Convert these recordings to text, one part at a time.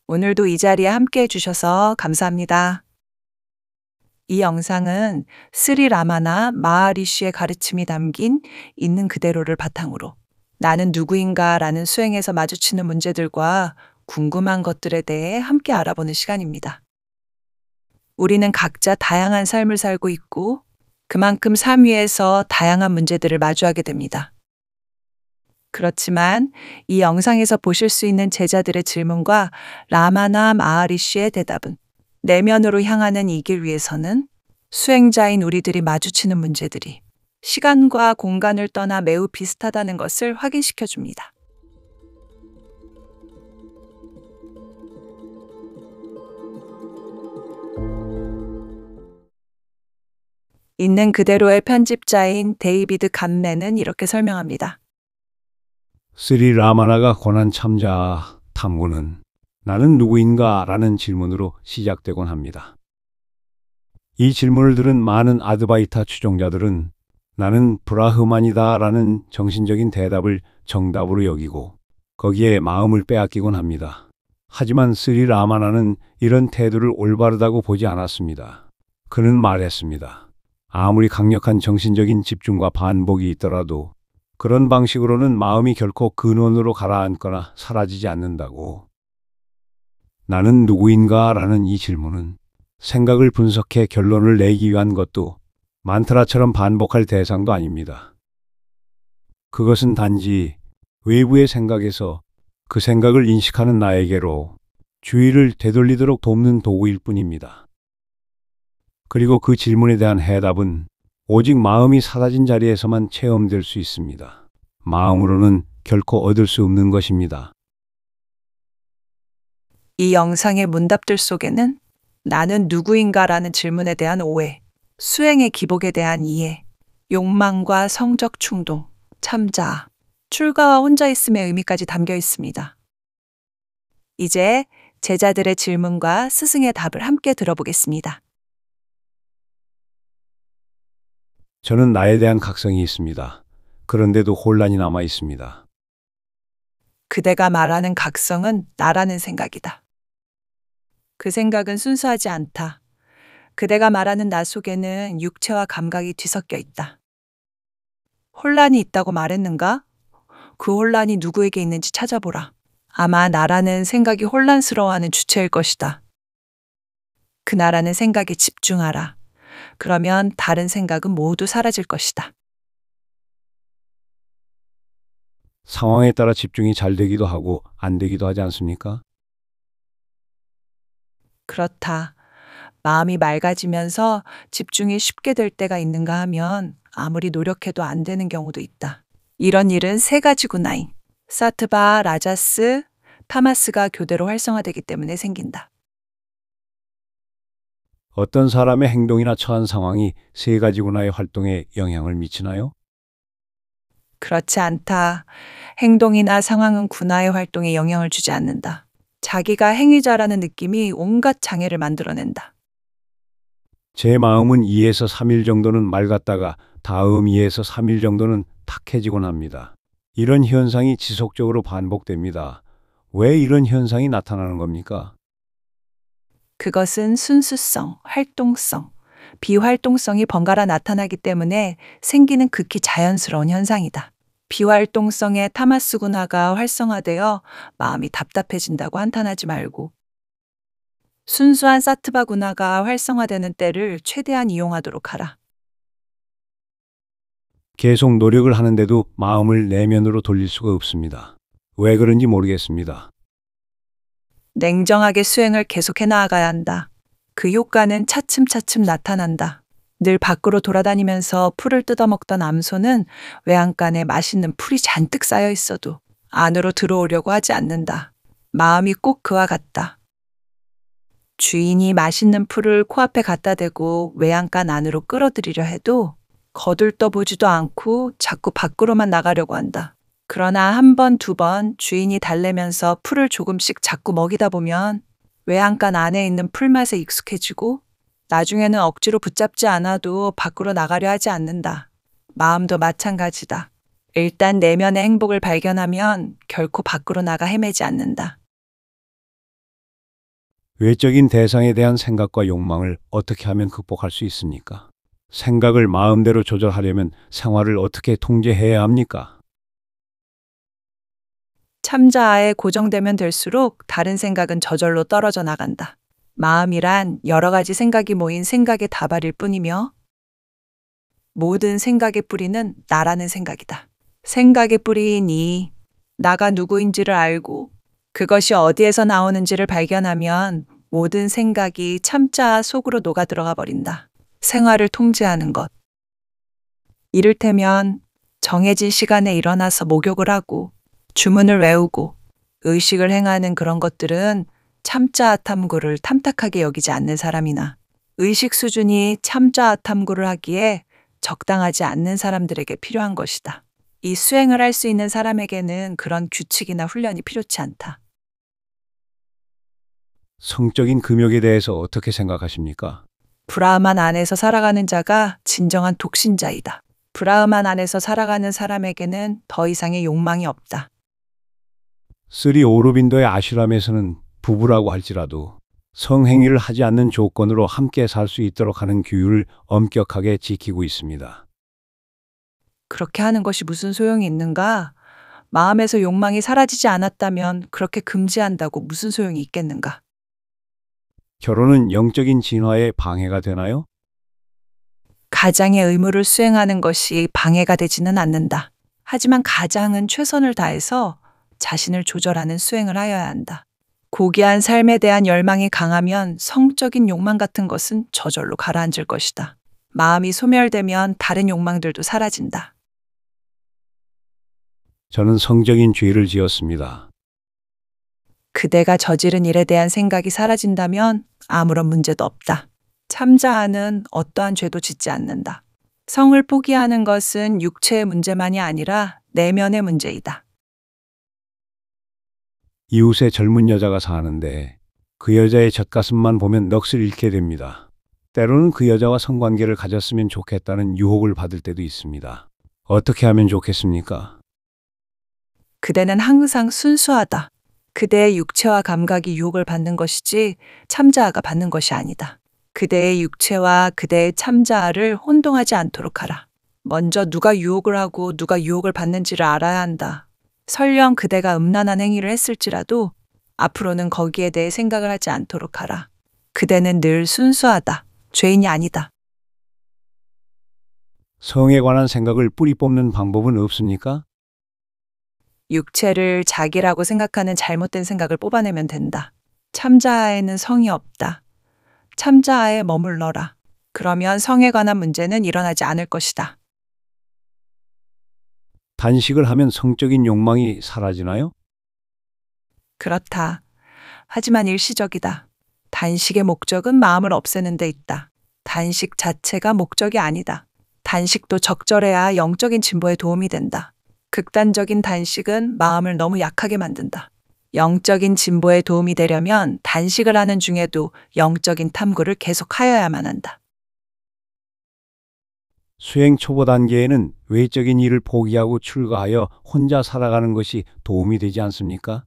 오늘도 이 자리에 함께 해주셔서 감사합니다. 이 영상은 스리 라마나 마하리쉬의 가르침이 담긴 있는 그대로를 바탕으로 나는 누구인가라는 수행에서 마주치는 문제들과 궁금한 것들에 대해 함께 알아보는 시간입니다. 우리는 각자 다양한 삶을 살고 있고 그만큼 삶 위에서 다양한 문제들을 마주하게 됩니다. 그렇지만 이 영상에서 보실 수 있는 제자들의 질문과 라마나 마하리쉬의 대답은 내면으로 향하는 이 길 위에서는 수행자인 우리들이 마주치는 문제들이 시간과 공간을 떠나 매우 비슷하다는 것을 확인시켜 줍니다. 있는 그대로의 편집자인 데이비드 간맨은 이렇게 설명합니다. 스리 라마나가 고난 참자 탐구는 나는 누구인가? 라는 질문으로 시작되곤 합니다. 이 질문을 들은 많은 아드바이타 추종자들은 나는 브라흐만이다 라는 정신적인 대답을 정답으로 여기고 거기에 마음을 빼앗기곤 합니다. 하지만 스리 라마나는 이런 태도를 올바르다고 보지 않았습니다. 그는 말했습니다. 아무리 강력한 정신적인 집중과 반복이 있더라도 그런 방식으로는 마음이 결코 근원으로 가라앉거나 사라지지 않는다고. 나는 누구인가? 라는 이 질문은 생각을 분석해 결론을 내기 위한 것도 만트라처럼 반복할 대상도 아닙니다. 그것은 단지 외부의 생각에서 그 생각을 인식하는 나에게로 주의를 되돌리도록 돕는 도구일 뿐입니다. 그리고 그 질문에 대한 해답은 오직 마음이 사라진 자리에서만 체험될 수 있습니다. 마음으로는 결코 얻을 수 없는 것입니다. 이 영상의 문답들 속에는 나는 누구인가라는 질문에 대한 오해, 수행의 기복에 대한 이해, 욕망과 성적 충동, 참자, 출가와 혼자 있음의 의미까지 담겨 있습니다. 이제 제자들의 질문과 스승의 답을 함께 들어보겠습니다. 저는 나에 대한 각성이 있습니다. 그런데도 혼란이 남아 있습니다. 그대가 말하는 각성은 나라는 생각이다. 그 생각은 순수하지 않다. 그대가 말하는 나 속에는 육체와 감각이 뒤섞여 있다. 혼란이 있다고 말했는가? 그 혼란이 누구에게 있는지 찾아보라. 아마 나라는 생각이 혼란스러워하는 주체일 것이다. 그 나라는 생각에 집중하라. 그러면 다른 생각은 모두 사라질 것이다. 상황에 따라 집중이 잘 되기도 하고 안 되기도 하지 않습니까? 그렇다. 마음이 맑아지면서 집중이 쉽게 될 때가 있는가 하면 아무리 노력해도 안 되는 경우도 있다. 이런 일은 세 가지구나잉. 사트바, 라자스, 타마스가 교대로 활성화되기 때문에 생긴다. 어떤 사람의 행동이나 처한 상황이 세 가지 군화의 활동에 영향을 미치나요? 그렇지 않다. 행동이나 상황은 군화의 활동에 영향을 주지 않는다. 자기가 행위자라는 느낌이 온갖 장애를 만들어낸다. 제 마음은 2에서 3일 정도는 맑았다가 다음 2에서 3일 정도는 탁해지곤 합니다. 이런 현상이 지속적으로 반복됩니다. 왜 이런 현상이 나타나는 겁니까? 그것은 순수성, 활동성, 비활동성이 번갈아 나타나기 때문에 생기는 극히 자연스러운 현상이다. 비활동성의 타마스 군화가 활성화되어 마음이 답답해진다고 한탄하지 말고 순수한 사트바 군화가 활성화되는 때를 최대한 이용하도록 하라. 계속 노력을 하는데도 마음을 내면으로 돌릴 수가 없습니다. 왜 그런지 모르겠습니다. 냉정하게 수행을 계속해 나아가야 한다. 그 효과는 차츰차츰 나타난다. 늘 밖으로 돌아다니면서 풀을 뜯어먹던 암소는 외양간에 맛있는 풀이 잔뜩 쌓여 있어도 안으로 들어오려고 하지 않는다. 마음이 꼭 그와 같다. 주인이 맛있는 풀을 코앞에 갖다 대고 외양간 안으로 끌어들이려 해도 거들떠보지도 않고 자꾸 밖으로만 나가려고 한다. 그러나 한 번, 두 번 주인이 달래면서 풀을 조금씩 자꾸 먹이다 보면 외양간 안에 있는 풀맛에 익숙해지고 나중에는 억지로 붙잡지 않아도 밖으로 나가려 하지 않는다. 마음도 마찬가지다. 일단 내면의 행복을 발견하면 결코 밖으로 나가 헤매지 않는다. 외적인 대상에 대한 생각과 욕망을 어떻게 하면 극복할 수 있습니까? 생각을 마음대로 조절하려면 생활을 어떻게 통제해야 합니까? 참자아에 고정되면 될수록 다른 생각은 저절로 떨어져 나간다. 마음이란 여러 가지 생각이 모인 생각의 다발일 뿐이며 모든 생각의 뿌리는 나라는 생각이다. 생각의 뿌리인 이 나가 누구인지를 알고 그것이 어디에서 나오는지를 발견하면 모든 생각이 참자 속으로 녹아 들어가 버린다. 생활을 통제하는 것. 이를테면 정해진 시간에 일어나서 목욕을 하고 주문을 외우고 의식을 행하는 그런 것들은 참자 탐구를 탐탁하게 여기지 않는 사람이나 의식 수준이 참자 탐구를 하기에 적당하지 않는 사람들에게 필요한 것이다. 이 수행을 할 수 있는 사람에게는 그런 규칙이나 훈련이 필요치 않다. 성적인 금욕에 대해서 어떻게 생각하십니까? 브라흐만 안에서 살아가는 자가 진정한 독신자이다. 브라흐만 안에서 살아가는 사람에게는 더 이상의 욕망이 없다. 스리 오로빈도의 아슈람에서는 부부라고 할지라도 성행위를 하지 않는 조건으로 함께 살 수 있도록 하는 규율을 엄격하게 지키고 있습니다. 그렇게 하는 것이 무슨 소용이 있는가? 마음에서 욕망이 사라지지 않았다면 그렇게 금지한다고 무슨 소용이 있겠는가? 결혼은 영적인 진화에 방해가 되나요? 가장의 의무를 수행하는 것이 방해가 되지는 않는다. 하지만 가장은 최선을 다해서 자신을 조절하는 수행을 하여야 한다. 고귀한 삶에 대한 열망이 강하면 성적인 욕망 같은 것은 저절로 가라앉을 것이다. 마음이 소멸되면 다른 욕망들도 사라진다. 저는 성적인 죄를 지었습니다. 그대가 저지른 일에 대한 생각이 사라진다면 아무런 문제도 없다. 참자아는 어떠한 죄도 짓지 않는다. 성을 포기하는 것은 육체의 문제만이 아니라 내면의 문제이다. 이웃에 젊은 여자가 사는데 그 여자의 젖가슴만 보면 넋을 잃게 됩니다. 때로는 그 여자와 성관계를 가졌으면 좋겠다는 유혹을 받을 때도 있습니다. 어떻게 하면 좋겠습니까? 그대는 항상 순수하다. 그대의 육체와 감각이 유혹을 받는 것이지 참자아가 받는 것이 아니다. 그대의 육체와 그대의 참자아를 혼동하지 않도록 하라. 먼저 누가 유혹을 하고 누가 유혹을 받는지를 알아야 한다. 설령 그대가 음란한 행위를 했을지라도 앞으로는 거기에 대해 생각을 하지 않도록 하라. 그대는 늘 순수하다. 죄인이 아니다. 성에 관한 생각을 뿌리 뽑는 방법은 없습니까? 육체를 자기라고 생각하는 잘못된 생각을 뽑아내면 된다. 참자아에는 성이 없다. 참자아에 머물러라. 그러면 성에 관한 문제는 일어나지 않을 것이다. 단식을 하면 성적인 욕망이 사라지나요? 그렇다. 하지만 일시적이다. 단식의 목적은 마음을 없애는 데 있다. 단식 자체가 목적이 아니다. 단식도 적절해야 영적인 진보에 도움이 된다. 극단적인 단식은 마음을 너무 약하게 만든다. 영적인 진보에 도움이 되려면 단식을 하는 중에도 영적인 탐구를 계속하여야만 한다. 수행 초보 단계에는 외적인 일을 포기하고 출가하여 혼자 살아가는 것이 도움이 되지 않습니까?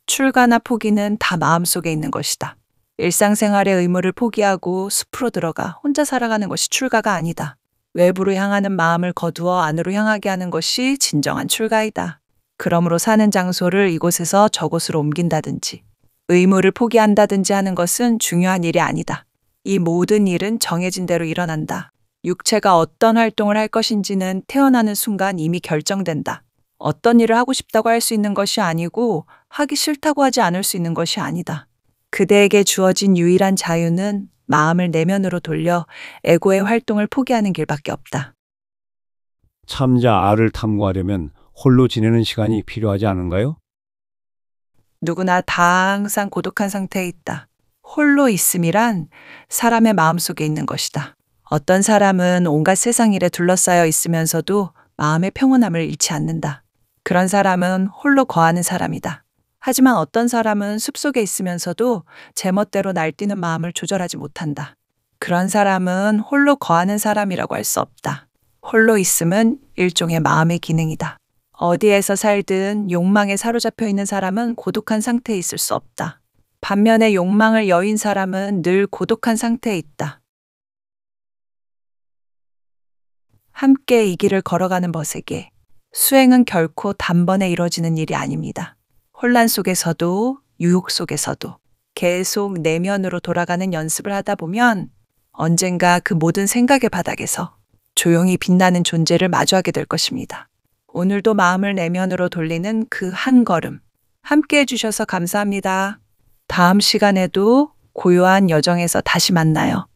출가나 포기는 다 마음속에 있는 것이다. 일상생활의 의무를 포기하고 숲으로 들어가 혼자 살아가는 것이 출가가 아니다. 외부로 향하는 마음을 거두어 안으로 향하게 하는 것이 진정한 출가이다. 그러므로 사는 장소를 이곳에서 저곳으로 옮긴다든지 의무를 포기한다든지 하는 것은 중요한 일이 아니다. 이 모든 일은 정해진 대로 일어난다. 육체가 어떤 활동을 할 것인지는 태어나는 순간 이미 결정된다. 어떤 일을 하고 싶다고 할 수 있는 것이 아니고 하기 싫다고 하지 않을 수 있는 것이 아니다. 그대에게 주어진 유일한 자유는 마음을 내면으로 돌려 에고의 활동을 포기하는 길밖에 없다. 참자아를 탐구하려면 홀로 지내는 시간이 필요하지 않은가요? 누구나 다 항상 고독한 상태에 있다. 홀로 있음이란 사람의 마음속에 있는 것이다. 어떤 사람은 온갖 세상 일에 둘러싸여 있으면서도 마음의 평온함을 잃지 않는다. 그런 사람은 홀로 거하는 사람이다. 하지만 어떤 사람은 숲속에 있으면서도 제멋대로 날뛰는 마음을 조절하지 못한다. 그런 사람은 홀로 거하는 사람이라고 할 수 없다. 홀로 있음은 일종의 마음의 기능이다. 어디에서 살든 욕망에 사로잡혀 있는 사람은 고독한 상태에 있을 수 없다. 반면에 욕망을 여인 사람은 늘 고독한 상태에 있다. 함께 이 길을 걸어가는 것에게 수행은 결코 단번에 이뤄지는 일이 아닙니다. 혼란 속에서도 유혹 속에서도 계속 내면으로 돌아가는 연습을 하다 보면 언젠가 그 모든 생각의 바닥에서 조용히 빛나는 존재를 마주하게 될 것입니다. 오늘도 마음을 내면으로 돌리는 그 한 걸음 함께 해주셔서 감사합니다. 다음 시간에도 고요한 여정에서 다시 만나요.